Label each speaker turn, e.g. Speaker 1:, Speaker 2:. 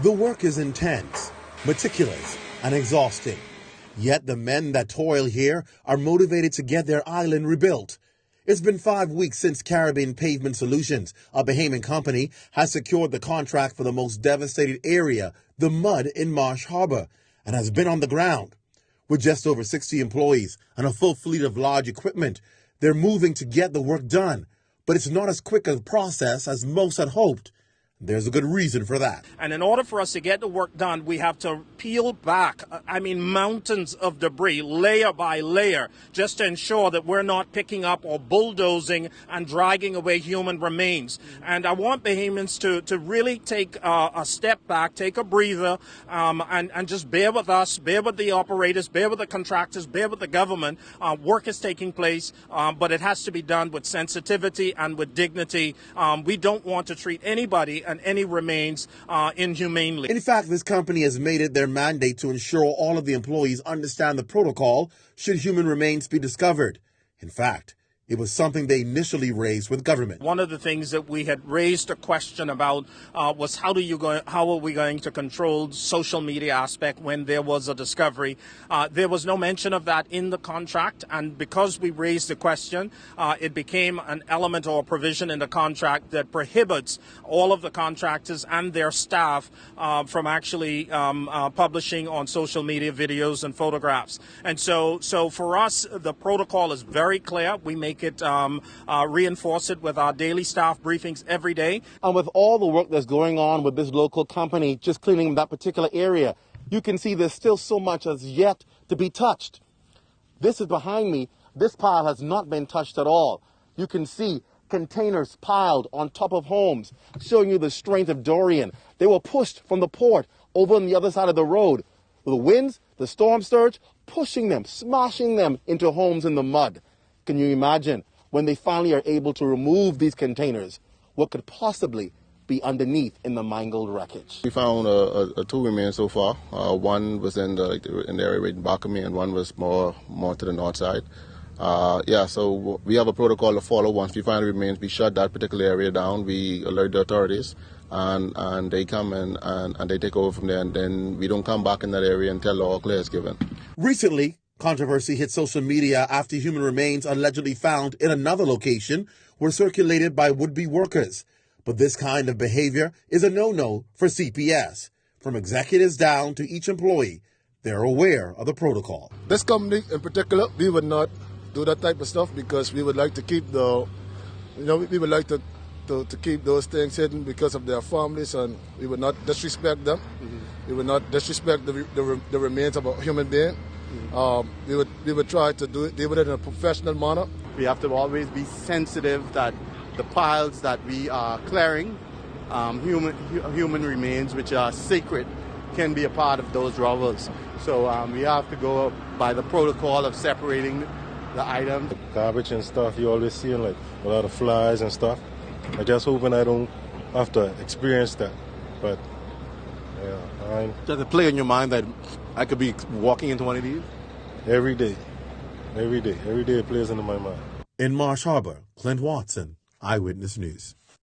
Speaker 1: The work is intense, meticulous, and exhausting. Yet the men that toil here are motivated to get their island rebuilt. It's been 5 weeks since Caribbean Pavement Solutions, a Bahamian company, has secured the contract for the most devastated area, the mud in Marsh Harbor, and has been on the ground. With just over 60 employees and a full fleet of large equipment, they're moving to get the work done. But it's not as quick a process as most had hoped. There's a good reason for that.
Speaker 2: And in order for us to get the work done, we have to peel back, mountains of debris, layer by layer, just to ensure that we're not picking up or bulldozing and dragging away human remains. And I want Bahamians to really take a step back, take a breather, and just bear with us, bear with the operators, bear with the contractors, bear with the government. Work is taking place, but it has to be done with sensitivity and with dignity. We don't want to treat anybody and any remains inhumanely.
Speaker 1: In fact, this company has made it their mandate to ensure all of the employees understand the protocol should human remains be discovered. In fact, it was something they initially raised with government.
Speaker 2: One of the things that we had raised a question about was how are we going to control the social media aspect when there was a discovery. There was no mention of that in the contract, and because we raised the question, it became an element or a provision in the contract that prohibits all of the contractors and their staff from actually publishing on social media videos and photographs. And so for us, the protocol is very clear. We make it reinforce it with our daily staff briefings every day.
Speaker 1: And with all the work that's going on with this local company just cleaning that particular area, you can see there's still so much as yet to be touched. This is behind me. This pile has not been touched at all. You can see containers piled on top of homes, showing you the strength of Dorian. They were pushed from the port over on the other side of the road. The winds, the storm surge, pushing them, smashing them into homes in the mud. Can you imagine when they finally are able to remove these containers, what could possibly be underneath in the mangled wreckage?
Speaker 3: We found two remains so far. One was in the area in Abaco, and one was more to the north side. So we have a protocol to follow. Once we find the remains, we shut that particular area down. We alert the authorities, and they come in and they take over from there. And then we don't come back in that area until all clear is given.
Speaker 1: Recently, controversy hit social media after human remains allegedly found in another location were circulated by would-be workers. But this kind of behavior is a no-no for CPS. From executives down to each employee, they're aware of the protocol.
Speaker 4: This company in particular, we would not do that type of stuff because we would like to keep we would like to keep those things hidden because of their families, and we would not disrespect them. We would not disrespect the remains of a human being. We would try to deal with it in a professional manner.
Speaker 5: We have to always be sensitive that the piles that we are clearing, human remains which are sacred, can be a part of those rubbles. So we have to go by the protocol of separating the items.
Speaker 6: The garbage and stuff, you always see like a lot of flies and stuff. I just hoping I don't have to experience that. But yeah,
Speaker 5: does it play in your mind that I could be walking into one of these?
Speaker 6: Every day it plays into my mind.
Speaker 1: In Marsh Harbor, Clint Watson, Eyewitness News.